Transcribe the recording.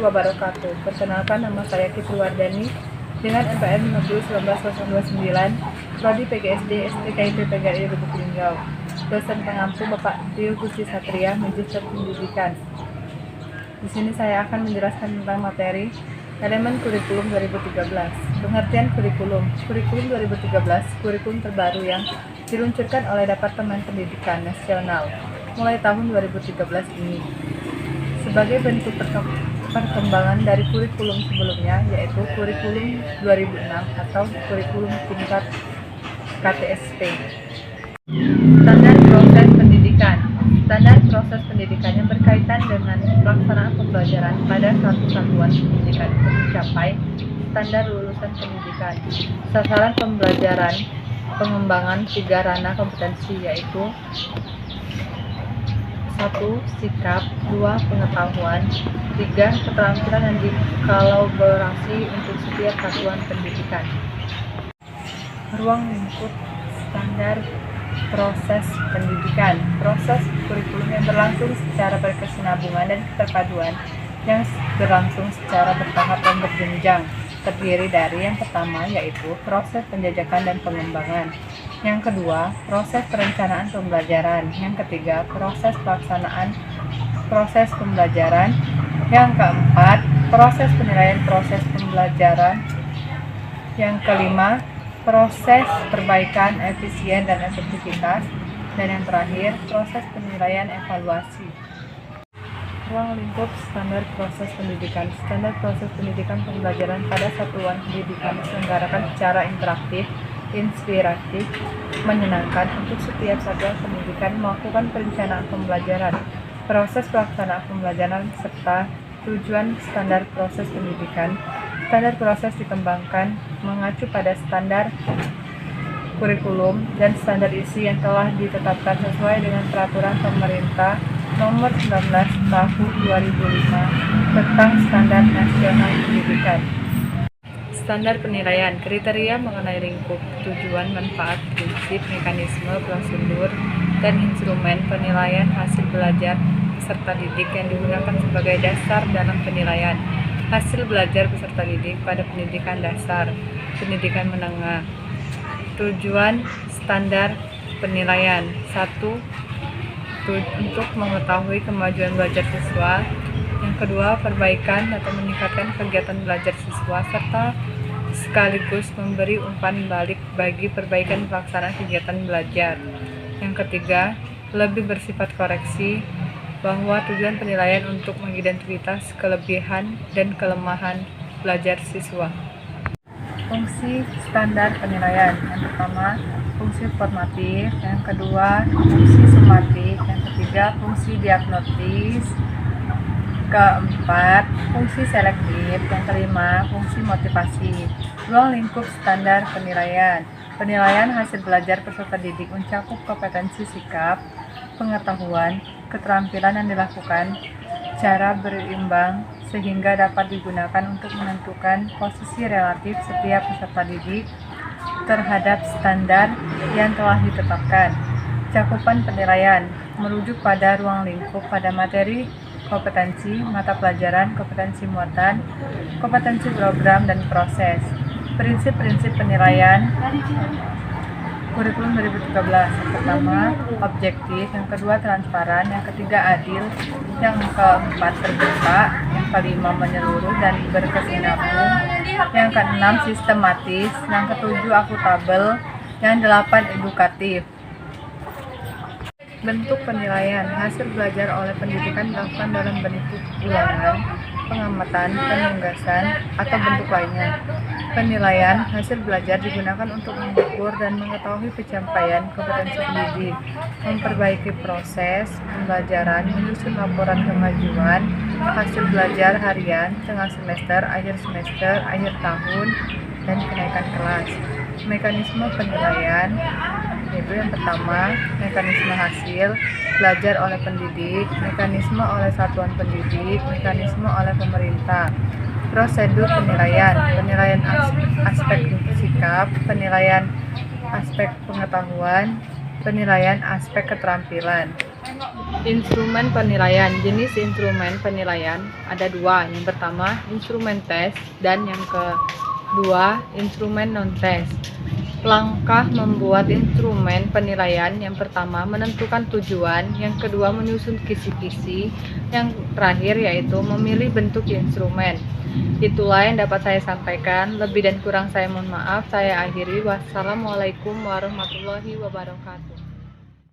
wabarakatuh. Perkenalkan, nama saya Kipurwardani dengan NPM 5019-029, Prodi PGSD STKIP PGRI Lubuk Linggau. Dosen pengampu Bapak Tio Gusti Satria, Magister Pendidikan. Di sini saya akan menjelaskan tentang materi elemen kurikulum 2013. Pengertian kurikulum. Kurikulum 2013, kurikulum terbaru yang diluncurkan oleh Departemen Pendidikan Nasional mulai tahun 2013 ini. Sebagai bentuk perkembangan dari kurikulum sebelumnya, yaitu kurikulum 2006 atau kurikulum tingkat KTSP. Standar proses pendidikan. Standar proses pendidikan yang berkaitan dengan pelaksanaan pembelajaran pada suatu satuan pendidikan untuk mencapai standar lulusan pendidikan. Sasaran pembelajaran, pengembangan 3 ranah kompetensi, yaitu 1. Sikap, 2. Pengetahuan, 3. Keterampilan dan dikolaborasi untuk setiap satuan pendidikan. Ruang lingkup standar proses pendidikan. Proses kurikulum yang berlangsung secara berkesinambungan dan keterpaduan yang berlangsung secara bertahap dan berjenjang, terdiri dari yang pertama yaitu proses penjajakan dan pengembangan, yang kedua proses perencanaan pembelajaran, yang ketiga proses pelaksanaan proses pembelajaran, yang keempat proses penilaian proses pembelajaran, yang kelima proses perbaikan efisien dan efektivitas, dan yang terakhir proses penilaian evaluasi. Ruang lingkup standar proses pendidikan. Standar proses pendidikan pembelajaran pada satuan pendidikan diselenggarakan secara interaktif, inspiratif, menyenangkan untuk setiap satuan pendidikan melakukan perencanaan pembelajaran, proses pelaksanaan pembelajaran, serta tujuan standar proses pendidikan. Standar proses dikembangkan mengacu pada standar kurikulum dan standar isi yang telah ditetapkan sesuai dengan peraturan pemerintah Nomor 19 Tahun 2005 tentang Standar Nasional Pendidikan. Standar penilaian, kriteria mengenai lingkup, tujuan, manfaat, prinsip, mekanisme, prosedur, dan instrumen penilaian hasil belajar peserta didik yang digunakan sebagai dasar dalam penilaian hasil belajar peserta didik pada pendidikan dasar, pendidikan menengah. Tujuan standar penilaian: 1. Untuk mengetahui kemajuan belajar siswa, yang kedua perbaikan atau meningkatkan kegiatan belajar siswa, serta sekaligus memberi umpan balik bagi perbaikan pelaksanaan kegiatan belajar. Yang ketiga, lebih bersifat koreksi, bahwa tujuan penilaian untuk mengidentifikasi kelebihan dan kelemahan belajar siswa. Fungsi standar penilaian: yang pertama fungsi formatif, yang kedua fungsi sumatif, yang ketiga fungsi diagnostis, keempat fungsi selektif, yang kelima fungsi motivasi. Ruang lingkup standar penilaian. Penilaian hasil belajar peserta didik mencakup kompetensi sikap, pengetahuan, keterampilan yang dilakukan secara berimbang sehingga dapat digunakan untuk menentukan posisi relatif setiap peserta didik terhadap standar yang telah ditetapkan. Cakupan penilaian merujuk pada ruang lingkup pada materi, kompetensi, mata pelajaran, kompetensi muatan, kompetensi program, dan proses. Prinsip-prinsip penilaian kurikulum 2013. Yang pertama, objektif, yang kedua transparan, yang ketiga adil, yang keempat terbuka, yang kelima menyeluruh dan berkesinambung, yang keenam sistematis, yang ketujuh akuntabel, yang delapan edukatif. Bentuk penilaian: hasil belajar oleh pendidikan dilakukan dalam bentuk ulangan, pengamatan, penugasan, atau bentuk lainnya. Penilaian hasil belajar digunakan untuk mengukur dan mengetahui pencapaian kompetensi pendidik, memperbaiki proses pembelajaran, menyusun laporan kemajuan hasil belajar harian, tengah semester, akhir tahun, dan kenaikan kelas. Mekanisme penilaian yaitu yang pertama, mekanisme hasil belajar oleh pendidik, mekanisme oleh satuan pendidik, mekanisme oleh pemerintah. Prosedur penilaian: penilaian aspek sikap, penilaian aspek pengetahuan, penilaian aspek keterampilan. Instrumen penilaian. Jenis instrumen penilaian ada dua. Yang pertama, instrumen tes, dan yang kedua, instrumen non-tes. Langkah membuat instrumen penilaian: yang pertama, menentukan tujuan; yang kedua, menyusun kisi-kisi; yang terakhir yaitu memilih bentuk instrumen. Itulah yang dapat saya sampaikan. Lebih dan kurang saya mohon maaf. Saya akhiri. Wassalamualaikum warahmatullahi wabarakatuh.